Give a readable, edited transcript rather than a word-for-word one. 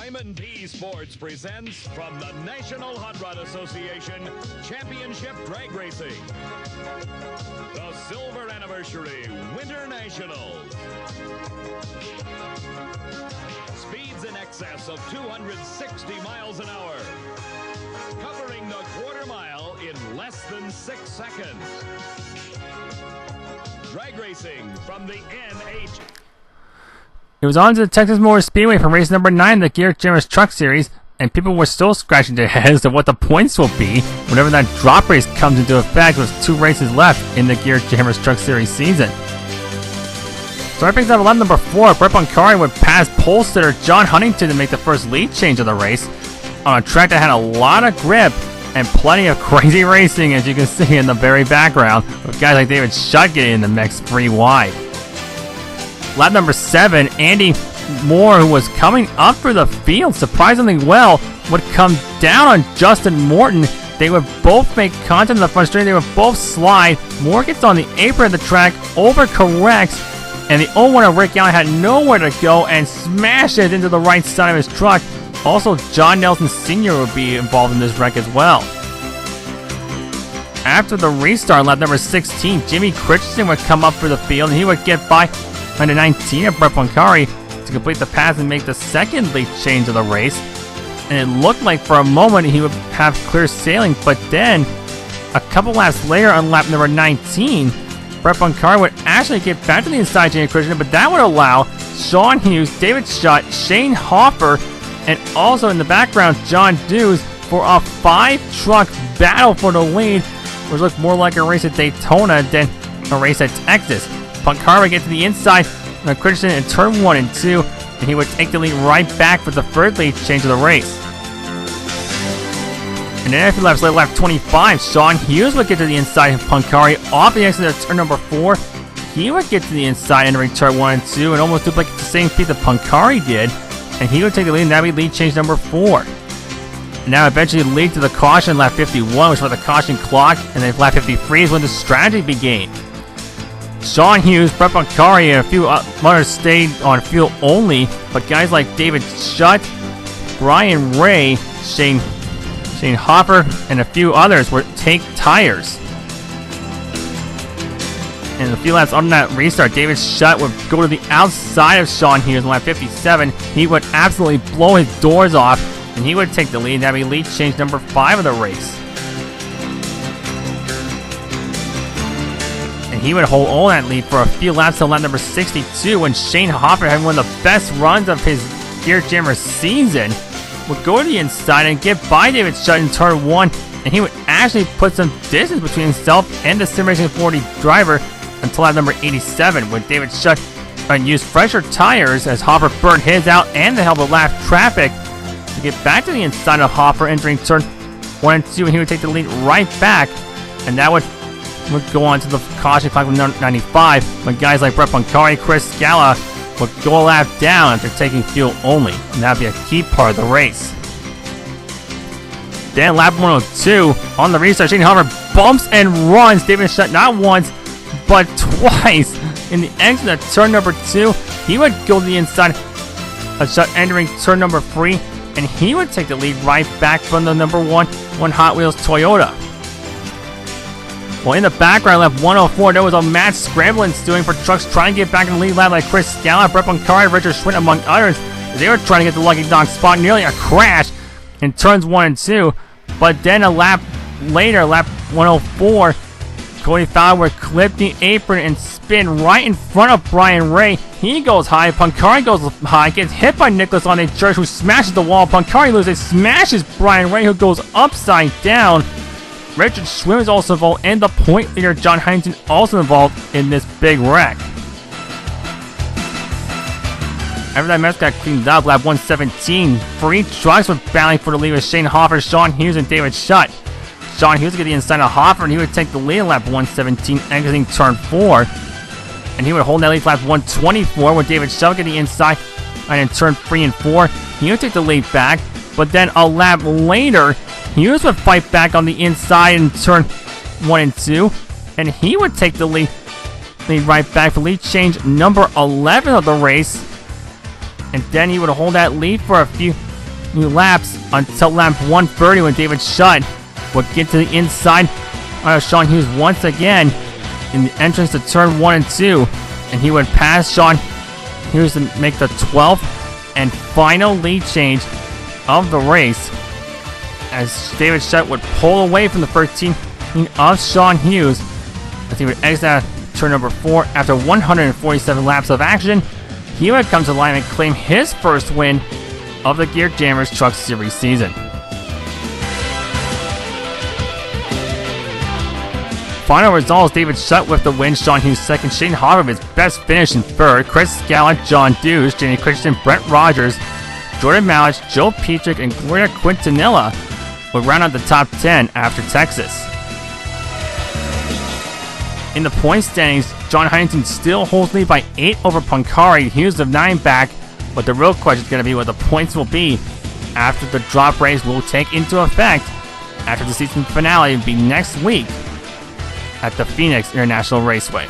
Diamond P Sports presents from the National Hot Rod Association Championship Drag Racing, the Silver Anniversary Winter Nationals. Speeds in excess of 260 miles an hour, covering the quarter mile in less than 6 seconds. Drag racing from the NH. It was on to the Texas Motor Speedway for race number 9 in the Gear Jammers Truck Series, and people were still scratching their heads as to what the points will be whenever that drop race comes into effect with 2 races left in the Gear Jammers Truck Series season. So that brings up lap number 4. Brett Boncari would pass pole sitter John Huntington to make the first lead change of the race on a track that had a lot of grip and plenty of crazy racing, as you can see in the very background, with guys like David Shutt getting in the mix pretty wide. Lap number 7, Andy Moore, who was coming up for the field surprisingly well, would come down on Justin Morton. They would both make contact in the front straight. They would both slide. Moore gets on the apron of the track, overcorrects, and the 0-1 of Rick Allen had nowhere to go and smashes into the right side of his truck. Also, John Nelson Sr. would be involved in this wreck as well. After the restart, lap number 16, Jimmy Christensen would come up for the field, and he would get by under 19 of Brett Boncari to complete the pass and make the second lead change of the race. And it looked like for a moment he would have clear sailing, but then a couple laps later on lap number 19, Brett Boncari would actually get back to the inside Jimmy Christensen, but that would allow Sean Hughes, David Shutt, Shane Hoffer, and also in the background John Dews for a 5-truck battle for the lead, which looked more like a race at Daytona than a race at Texas. Boncari would get to the inside of Christensen in turn 1 and 2, and he would take the lead right back for the third lead change of the race. And then after laps later, lap 25, Sean Hughes would get to the inside of Boncari off the exit of turn number 4. He would get to the inside entering turn 1 and 2 and almost duplicate the same feat that Boncari did, and he would take the lead, and that would be lead change number 4. And now eventually lead to the caution lap 51, which was the caution clock, and then lap 53 is when the strategy began. Sean Hughes, Brett Boncari, and a few others stayed on fuel only, but guys like David Shutt, Brian Ray, Shane Hopper, and a few others would take tires. And a few laps on that restart, David Shutt would go to the outside of Sean Hughes in lap 57. He would absolutely blow his doors off, and he would take the lead and have a lead change number 5 of the race. He would hold on that lead for a few laps till lap number 62 when Shane Hopper, having one of the best runs of his Gear Jammer season, would go to the inside and get by David Shutt in turn 1, and he would actually put some distance between himself and the Sim Racing 40 driver until lap number 87 when David Shutt used fresher tires as Hopper burned his out and to help the lap traffic to get back to the inside of Hopper entering turn 1 and 2, and he would take the lead right back, and that would go on to the caution clock with 95 when guys like Brett Boncari, Chris Scala would go a lap down after taking fuel only, and that would be a key part of the race. Then lap 102 on the restart, Shane Hopper bumps and runs David Shutt not once but twice in the exit of turn number 2. He would go to the inside of Shutt entering turn number 3, and he would take the lead right back from the number 1 Hot Wheels Toyota. Well, in the background, lap 104, there was a match scrambling ensuing for trucks trying to get back in the lead lap like Chris Scala, Brett Boncari, Richard Schwinn, among others, as they were trying to get the lucky dog spot, nearly a crash in turns 1 and 2. But then a lap later, lap 104, Cody Fowler would clip the apron and spin right in front of Brian Ray. He goes high, Boncari goes high, gets hit by Nicholas on a church, who smashes the wall. Boncari loses, smashes Brian Ray, who goes upside down. Richard Schwinn is also involved, and the point leader John Huntington also involved in this big wreck. After that mess got cleaned up, lap 117, 3 trucks were battling for the lead with Shane Hoffer, Sean Hughes, and David Shutt. Sean Hughes would get the inside of Hoffer, and he would take the lead in lap 117, exiting turn 4. And he would hold that lead for lap 124, where David Shutt would get the inside, and in turn 3 and 4, he would take the lead back. But then a lap later, Hughes would fight back on the inside in turn 1 and 2, and he would take the lead right back for lead change number 11 of the race. And then he would hold that lead for a few new laps until lap 130 when David Shutt would get to the inside of Sean Hughes once again in the entrance to turn 1 and 2, and he would pass Sean Hughes to make the 12th and final lead change of the race as David Shutt would pull away from the 13 of Sean Hughes as he would exit out turn number 4 after 147 laps of action. He would come to the line and claim his first win of the Gear Jammers Truck Series season. Final results: David Shutt with the win, Sean Hughes second, Shane Harvey with his best finish in third, Chris Scala, John Dews, Jamie Christensen, Brett Rogers, Jordan Malich, Joe Petrick, and Gloria Quintanilla would round out the top 10 after Texas. In the point standings, John Huntington still holds lead by 8 over Pancari, Hughes of 9 back, but the real question is going to be what the points will be after the drop race will take into effect after the season finale will be next week at the Phoenix International Raceway.